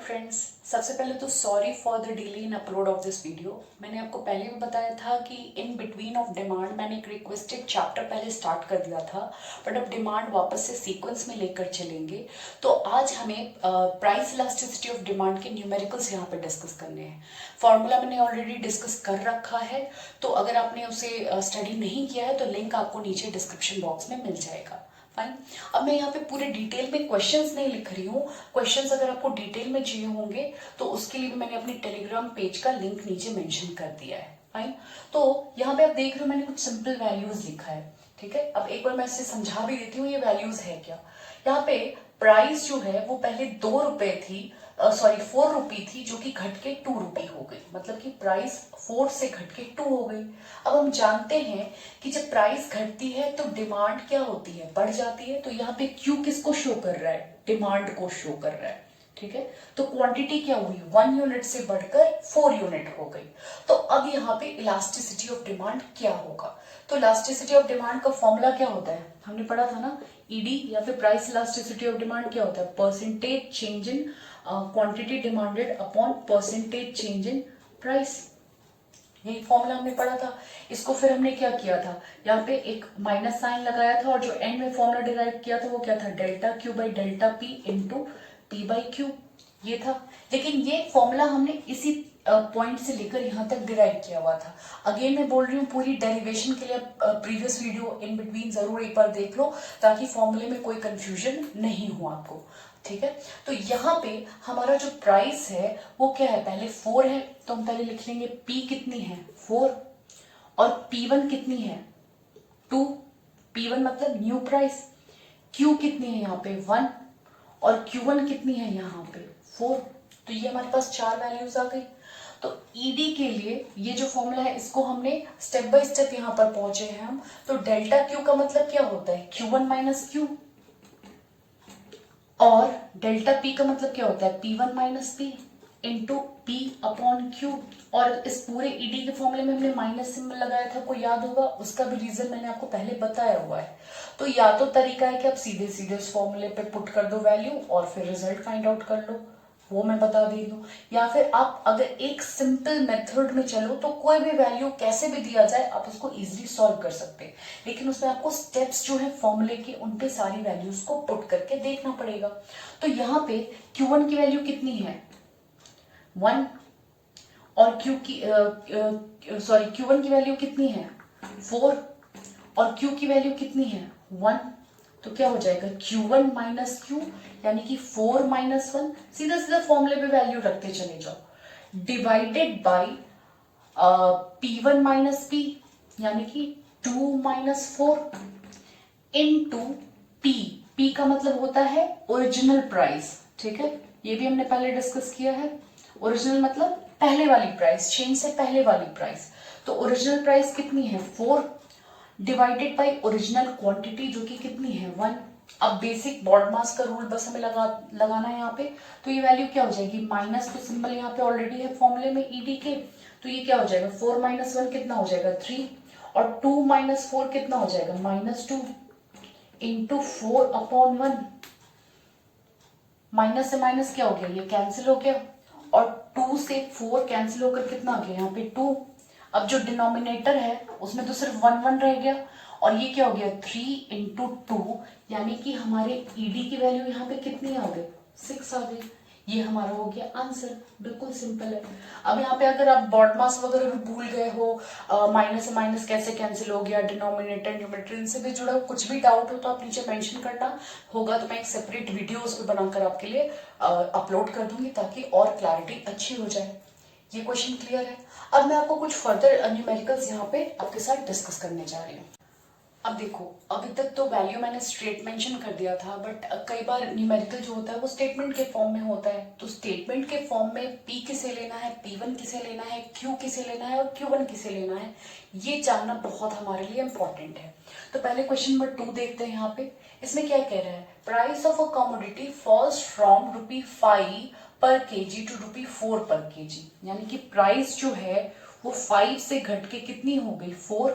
Friends, सबसे पहले तो sorry for the delay in upload of this video. मैंने आपको पहले भी बताया था कि इन बिटवीन ऑफ डिमांड मैंने एक रिक्वेस्टेड चैप्टर पहले स्टार्ट कर दिया था, बट अब डिमांड वापस से सीक्वेंस में लेकर चलेंगे। तो आज हमें प्राइस इलास्टिसिटी ऑफ डिमांड के न्यूमेरिकल्स यहाँ पे डिस्कस करने हैं। फॉर्मूला मैंने ऑलरेडी डिस्कस कर रखा है, तो अगर आपने उसे स्टडी नहीं किया है तो लिंक आपको नीचे डिस्क्रिप्शन बॉक्स में मिल जाएगा। फाइन। अब मैं यहाँ पे पूरे डिटेल में क्वेश्चंस नहीं लिख रही हूँ। क्वेश्चंस अगर आपको डिटेल में चाहिए होंगे तो उसके लिए मैंने अपने टेलीग्राम पेज का लिंक नीचे मेंशन कर दिया है। फाइन। तो यहाँ पे आप देख रहे हो मैंने कुछ सिंपल वैल्यूज लिखा है। ठीक है, अब एक बार मैं इसे समझा भी देती हूँ ये वैल्यूज है क्या। यहाँ पे प्राइस जो है वो पहले 2 रुपए थी, 4 रुपी थी, जो कि घट के 2 रुपी हो गई। मतलब कि प्राइस 4 से घट के 2 हो गई। अब हम जानते हैं कि जब प्राइस घटती है तो डिमांड क्या होती है, बढ़ जाती है। तो यहाँ पे क्यू किसको शो कर रहा है, डिमांड को शो कर रहा है। ठीक है, तो क्वांटिटी क्या हुई, 1 यूनिट से बढ़कर 4 यूनिट हो गई। तो अब यहाँ पे इलास्टिसिटी ऑफ डिमांड क्या होगा। तो इलास्टिसिटी ऑफ डिमांड का फॉर्मूला क्या होता है, हमने पढ़ा था ना, ईडी या फिर प्राइस इलास्टिसिटी ऑफ डिमांड क्या होता है, percentage change in quantity demanded upon percentage change in price. यही फॉर्मूला हमने पढ़ा था। इसको फिर हमने क्या किया था, यहाँ पे एक माइनस साइन लगाया था और जो एंड में फॉर्मूला डिराइव किया था वो क्या था, delta Q by delta P into T by Q, ये था। लेकिन ये फॉर्मूला हमने इसी पॉइंट से लेकर यहाँ तक डिराइव किया हुआ था। अगेन मैं बोल रही हूँ, पूरी डेरिवेशन के लिए प्रीवियस वीडियो इन बिटवीन जरूर एक बार देख लो, ताकि फॉर्मूले में कोई कंफ्यूजन नहीं हो आपको। ठीक है, तो यहाँ पे हमारा जो प्राइस है वो क्या है, पहले 4 है, तो हम पहले लिख लेंगे P कितनी है 4, और P1 कितनी है 2, P1 मतलब न्यू प्राइस। Q कितनी है यहाँ पे 1, और Q1 कितनी है यहाँ पे 4। तो ये हमारे पास 4 वैल्यूज आ गई। तो ईडी के लिए ये जो फॉर्मूला है इसको हमने स्टेप बाय स्टेप यहाँ पर पहुंचे हैं हम। तो डेल्टा क्यू का मतलब क्या होता है, Q1 माइनस क्यू, और डेल्टा पी का मतलब क्या होता है, P1 minus P into P upon Q. और इस पूरे ईडी के फॉर्मूले में हमने माइनस सिंबल लगाया था, कोई याद होगा, उसका भी रीजन मैंने आपको पहले बताया हुआ है। तो या तो तरीका है कि आप सीधे सीधे उस फॉर्मूले पे पुट कर दो वैल्यू और फिर रिजल्ट फाइंड आउट कर लो, वो मैं बता दे रही हूँ। या फिर आप अगर एक सिंपल मेथड में चलो तो कोई भी वैल्यू कैसे भी दिया जाए आप उसको इजीली सॉल्व कर सकते हैं, लेकिन उसमें आपको स्टेप्स जो है फॉर्मूले के उन पे सारी वैल्यूज को पुट करके देखना पड़ेगा। तो यहाँ पे Q1 की वैल्यू कितनी है 1, और Q1 की वैल्यू कितनी है 4, और Q की वैल्यू कितनी है 1। तो क्या हो जाएगा Q1 माइनस क्यू, यानी कि 4 माइनस 1, सीधा सीधा फॉर्मूले पे वैल्यू रखते चले जाओ, divided by P1 minus P, यानी कि 2 माइनस 4 इनटू P। P का मतलब होता है ओरिजिनल प्राइस। ठीक है, ये भी हमने पहले डिस्कस किया है। ओरिजिनल मतलब पहले वाली प्राइस, चेंज से पहले वाली प्राइस। तो ओरिजिनल प्राइस कितनी है 4, डिवाइडेड बाई ओरिजिनल क्वांटिटी जो कि कितनी है 1। अब बेसिक बॉड मास का रूल बस हमें लगाना है यहाँ पे। तो ये वैल्यू क्या हो जाएगी, माइनस तो सिंबल यहाँ पे ऑलरेडी है फॉर्मूले में ईडी के, तो ये क्या हो जाएगा 4 माइनस 1 कितना हो जाएगा 3, और 2 माइनस 4 कितना हो जाएगा -2 इंटू 4 अपॉन 1। माइनस से माइनस क्या हो गया, ये कैंसिल हो गया, और 2 से 4 कैंसिल होकर कितना आ गया यहाँ पे 2। अब जो डिनोमिनेटर है उसमें तो सिर्फ 1 1 रह गया, और ये क्या हो गया 3 इंटू 2, यानी कि हमारे ईडी की वैल्यू यहाँ पे कितनी आ गई 6 आ गई। ये हमारा हो गया आंसर, बिल्कुल सिंपल है। अब यहाँ पे अगर आप बॉड मास वगैरह भी भूल गए हो, माइनस से माइनस कैसे कैंसिल हो गया, डिनोमिनेटर न्यूमरेटर इनसे भी जुड़ा कुछ भी डाउट हो तो आप नीचे मेंशन करना होगा, तो मैं एक सेपरेट वीडियो उसको बनाकर आपके लिए अपलोड कर दूंगी ताकि और क्लैरिटी अच्छी हो जाए। ये क्वेश्चन क्लियर है। अब मैं आपको कुछ फर्दर न्यूमेरिकल्स यहाँ पे आपके साथ डिस्कस करने जा रही हूँ। अब देखो, अभी तक तो वैल्यू मैंने स्ट्रेट मेंशन कर दिया था, बट कई बार न्यूमेरिकल जो होता है वो स्टेटमेंट के फॉर्म में होता है। तो स्टेटमेंट के फॉर्म में P किसे लेना है, P1 किसे लेना है, Q किसे लेना है और Q1 किसे लेना है, ये जानना बहुत हमारे लिए इंपॉर्टेंट है। तो पहले क्वेश्चन नंबर 2 देखते हैं। यहाँ पे इसमें क्या कह रहा है, price of a commodity falls from ₹5 पर केजी टू ₹4 पर केजी, यानी कि प्राइस जो है वो 5 से घट के कितनी हो गई 4,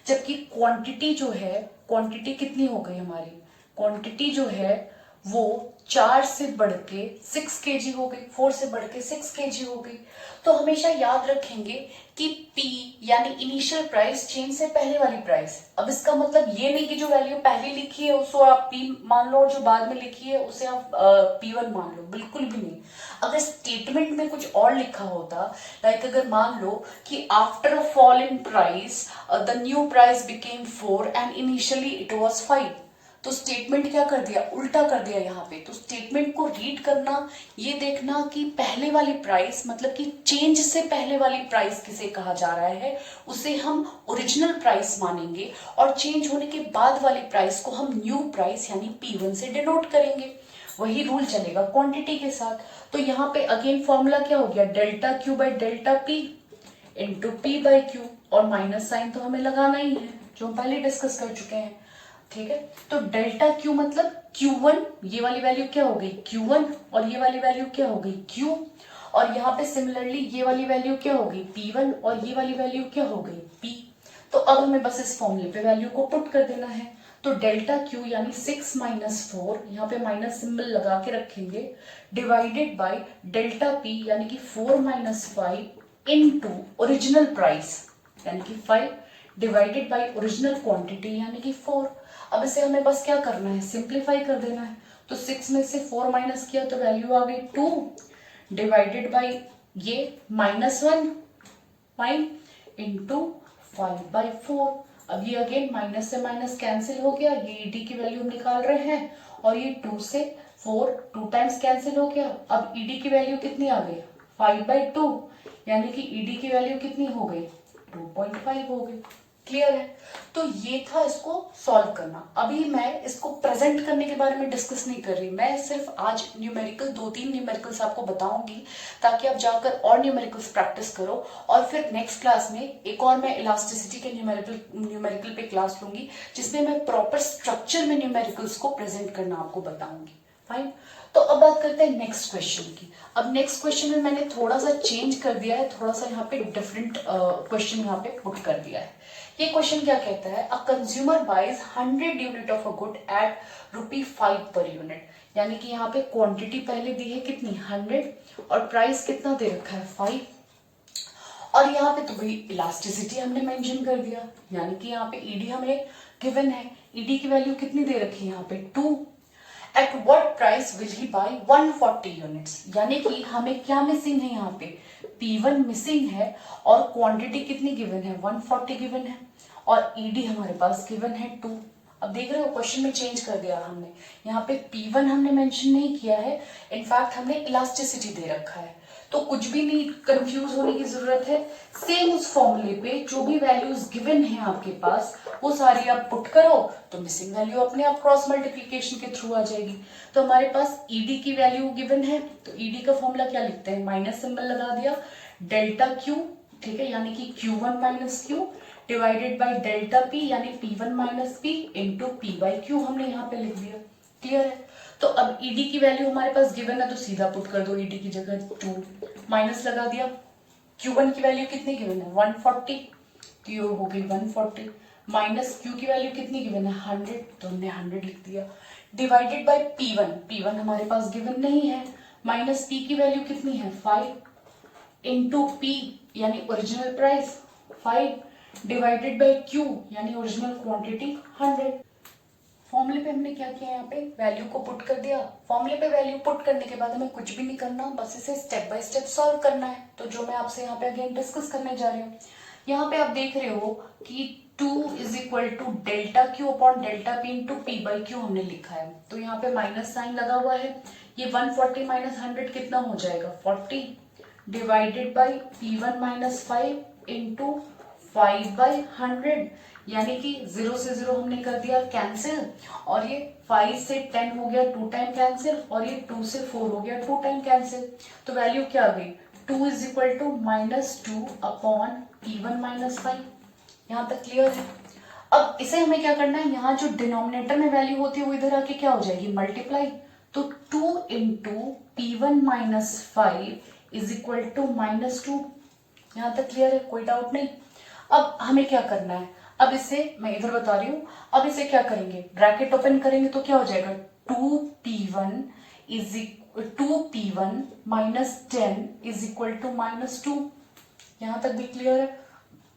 जबकि क्वांटिटी जो है, क्वांटिटी कितनी हो गई हमारी, क्वांटिटी जो है वो 4 से बढ़ के 6 केजी हो गई, 4 से बढ़ के 6 केजी हो गई। तो हमेशा याद रखेंगे कि P यानी इनिशियल प्राइस चेंज से पहले वाली प्राइस। अब इसका मतलब ये नहीं कि जो वैल्यू पहले लिखी है उसको आप P मान लो और जो बाद में लिखी है उसे आप P1 मान लो, बिल्कुल भी नहीं। अगर स्टेटमेंट में कुछ और लिखा होता, लाइक अगर मान लो कि after a fall in price the new price became 4 and initially it was 5, तो स्टेटमेंट क्या कर दिया, उल्टा कर दिया यहाँ पे। तो स्टेटमेंट को रीड करना, ये देखना कि पहले वाली प्राइस मतलब कि चेंज से पहले वाली प्राइस किसे कहा जा रहा है, उसे हम ओरिजिनल प्राइस मानेंगे, और चेंज होने के बाद वाली प्राइस को हम न्यू प्राइस यानी P1 से डिनोट करेंगे। वही रूल चलेगा क्वांटिटी के साथ। तो यहाँ पे अगेन फॉर्मूला क्या हो गया, delta Q by delta P into P by Q, और माइनस साइन तो हमें लगाना ही है जो हम पहले डिस्कस कर चुके हैं। ठीक है, तो डेल्टा क्यू मतलब Q1, ये वाली वैल्यू क्या हो गई Q1, और ये वाली वैल्यू क्या हो गई Q, और यहाँ पे सिमिलरली ये वाली वैल्यू क्या हो गई P1, और ये वाली वैल्यू क्या हो गई P। तो अब हमें बस इस फॉर्मूले पे वैल्यू को पुट कर देना है। तो डेल्टा Q यानी 6 माइनस 4, यहाँ पे माइनस सिंबल लगा के रखेंगे, डिवाइडेड बाई डेल्टा P यानी कि 4 माइनस 5 इनटू ओरिजिनल प्राइस यानी कि 5 डिवाइडेड बाई ओरिजिनल क्वांटिटी यानी कि 4। अब इसे हमें बस क्या करना है, सिंप्लीफाई कर देना है। तो 6 में से 4 माइनस किया तो वैल्यू आ गई 2 डिवाइडेड बाई ये -1 5 इंटू 5/4। अब ये अगेन माइनस से माइनस कैंसिल हो गया, ये ईडी की वैल्यू हम निकाल रहे हैं, और ये 2 से 4 2 टाइम्स कैंसिल हो गया। अब ईडी की वैल्यू कितनी आ गई 5/2, यानी कि ईडी की वैल्यू कितनी हो गई 2.5 हो गई। क्लियर है। तो ये था इसको सॉल्व करना। अभी मैं इसको प्रेजेंट करने के बारे में डिस्कस नहीं कर रही, मैं सिर्फ आज न्यूमेरिकल 2-3 न्यूमेरिकल्स आपको बताऊंगी ताकि आप जाकर और न्यूमेरिकल्स प्रैक्टिस करो, और फिर नेक्स्ट क्लास में एक और मैं इलास्टिसिटी के न्यूमेरिकल पे क्लास लूंगी जिसमें मैं प्रॉपर स्ट्रक्चर में न्यूमेरिकल्स को प्रेजेंट करना आपको बताऊंगी। फाइन। तो अब बात करते हैं नेक्स्ट क्वेश्चन की। अब नेक्स्ट क्वेश्चन में मैंने थोड़ा सा चेंज कर दिया है, थोड़ा सा यहाँ पे डिफरेंट क्वेश्चन यहाँ पे पुट कर दिया है। ये क्वेश्चन क्या कहता है, a consumer buys 100 unit of a good at ₹5 per unit, यानी कि यहाँ पे क्वांटिटी पहले दी है कितनी 100 और प्राइस कितना दे रखा है 5, और यहाँ पे तो भाई इलास्टिसिटी हमने मेंशन कर दिया, यानी कि यहाँ पे ईडी हमें गिवन है, ईडी की वैल्यू कितनी दे रखी है यहाँ पे 2। At what price will he buy 140 units, यानी कि हमें क्या मिसिंग है यहाँ पे P1 मिसिंग है, और क्वांटिटी कितनी गिवन है 140 गिवन है, और ईडी हमारे पास गिवन है 2। अब देख रहे हो क्वेश्चन में चेंज कर दिया हमने, यहाँ पे P1 हमने मेंशन नहीं किया है, इनफैक्ट हमने इलास्टिसिटी दे रखा है। तो कुछ भी नहीं कंफ्यूज होने की जरूरत है, सेम उस फॉर्मूले पे जो भी वैल्यूज गिवन है आपके पास वो सारी आप पुट करो तो मिसिंग वैल्यू अपने आप क्रॉस मल्टीप्लीकेशन के थ्रू आ जाएगी। तो हमारे पास ईडी की वैल्यू गिवन है, तो ईडी का फॉर्मूला क्या लिखते हैं, माइनस सिंबल लगा दिया, डेल्टा क्यू, ठीक है, यानी कि Q1 minus Q divided by delta P यानी P1 minus P into P by Q हमने यहाँ पे लिख दिया। क्लियर है। तो अब ईडी की वैल्यू हमारे पास गिवन है तो सीधा पुट कर दो, ईडी की जगह 2 माइनस लगा दिया, Q1 की वैल्यू कितनी गिवन है 140, तो ये हो गई 140, माइनस Q की वैल्यू कितनी गिवन है 100, तो हमने 100 लिख दिया, डिवाइडेड बाय P1 हमारे पास गिवन नहीं है, माइनस P की वैल्यू कितनी है 5 इंटू P यानी original price 5 divided by Q यानी ओरिजिनल क्वांटिटी 100। फॉर्मूले पे हमने क्या किया, यहाँ पे वैल्यू को पुट कर दिया। फॉर्मूले पे वैल्यू पुट करने के बाद हमें कुछ भी नहीं करना, बस इसे स्टेप बाय स्टेप सॉल्व करना है। तो जो मैं आपसे यहाँ पे अगेन डिस्कस करने जा रही हूँ, यहाँ पे आप देख रहे हो कि 2 is equal to delta Q upon delta P into P by Q हमने लिखा है, तो यहाँ पे माइनस साइन लगा हुआ है, ये 140 माइनस 100 कितना हो जाएगा 40 divided by P1 minus 5 into 5/100, यानी कि 0 से 0 हमने कर दिया कैंसिल, और ये 5 से 10 हो गया 2 टाइम कैंसिल, और ये 2 से 4 हो गया 2 टाइम कैंसिल। तो वैल्यू क्या आ गई 2 is equal to -2 upon P1 minus 5। यहाँ तक क्लियर है। अब इसे हमें क्या करना है, यहाँ जो डिनोमिनेटर में वैल्यू होती है वो इधर आके क्या हो जाएगी मल्टीप्लाई, तो 2 into P1 minus 5 is equal to -2। यहाँ तक क्लियर है, कोई डाउट नहीं। अब हमें क्या करना है, अब इसे मैं इधर बता रही हूं, अब इसे क्या करेंगे ब्रैकेट ओपन करेंगे तो क्या हो जाएगा 2p1 minus 10 is equal to -2। यहां तक भी क्लियर है?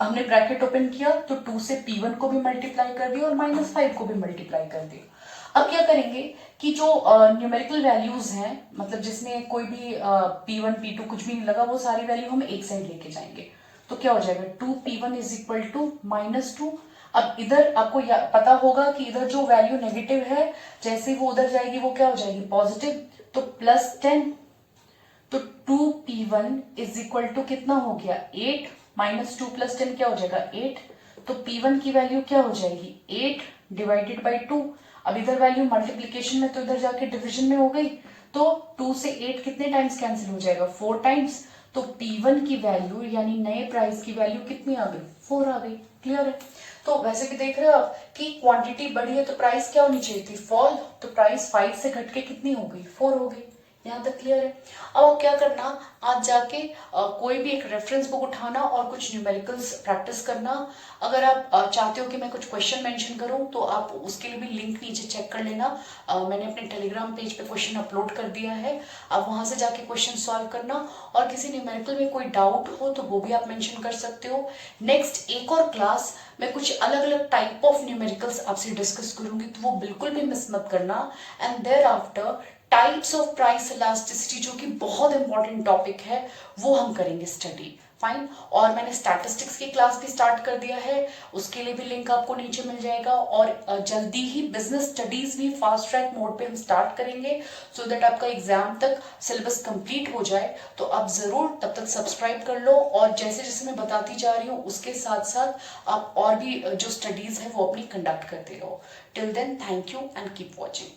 हमने ब्रैकेट ओपन किया तो 2 से p1 को भी मल्टीप्लाई कर दिया और -5 को भी मल्टीप्लाई कर दिया। अब क्या करेंगे कि जो न्यूमेरिकल वैल्यूज हैं, मतलब जिसमें कोई भी p1 p2 कुछ भी नहीं लगा, वो सारी वैल्यू हम एक साइड लेके जाएंगे। तो क्या हो जाएगा 2p1 इज इक्वल टू -2। अब इधर आपको पता होगा कि इधर जो वैल्यू नेगेटिव है, जैसे वो उधर जाएगी वो क्या हो जाएगी पॉजिटिव, तो +10। तो 2p1 इज इक्वल टू कितना हो गया 8, -2 + 10 क्या हो जाएगा 8। तो p1 की वैल्यू क्या हो जाएगी 8 डिवाइडेड बाई 2। अब इधर वैल्यू मल्टीप्लीकेशन में तो इधर जाके डिवीजन में हो गई, तो 2 से 8 कितने टाइम्स कैंसिल हो जाएगा 4 टाइम्स। तो p1 की वैल्यू यानी नए प्राइस की वैल्यू कितनी आ गई 4 आ गई। क्लियर है? तो वैसे भी देख रहे हो आप कि क्वांटिटी बढ़ी है तो प्राइस क्या होनी चाहिए थी फॉल, तो प्राइस 5 से घट के कितनी हो गई 4 हो गई। यहाँ तक क्लियर है? अब क्या करना, आज जाके कोई भी एक रेफरेंस बुक उठाना और कुछ न्यूमेरिकल्स प्रैक्टिस करना। अगर आप चाहते हो कि मैं कुछ क्वेश्चन मेंशन करूं तो आप उसके लिए भी लिंक नीचे चेक कर लेना। मैंने अपने टेलीग्राम पेज पे क्वेश्चन अपलोड कर दिया है, आप वहां से जाके क्वेश्चन सॉल्व करना। और किसी न्यूमेरिकल में कोई डाउट हो तो वो भी आप मेंशन कर सकते हो। नेक्स्ट एक और क्लास मैं कुछ अलग अलग टाइप ऑफ न्यूमेरिकल्स आपसे डिस्कस करूंगी, तो वो बिल्कुल भी मिस मत करना। And thereafter types of price elasticity, जो कि बहुत इंपॉर्टेंट टॉपिक है, वो हम करेंगे स्टडी। फाइन। और मैंने स्टैटिस्टिक्स की क्लास भी स्टार्ट कर दिया है, उसके लिए भी लिंक आपको नीचे मिल जाएगा। और जल्दी ही बिजनेस स्टडीज भी फास्ट ट्रैक मोड पे हम स्टार्ट करेंगे, सो दैट आपका एग्जाम तक सिलेबस कंप्लीट हो जाए। तो आप जरूर तब तक सब्सक्राइब कर लो, और जैसे जैसे मैं बताती जा रही हूँ उसके साथ साथ आप और भी जो स्टडीज है वो अपनी कंडक्ट करते रहो। Till then, thank you and keep watching.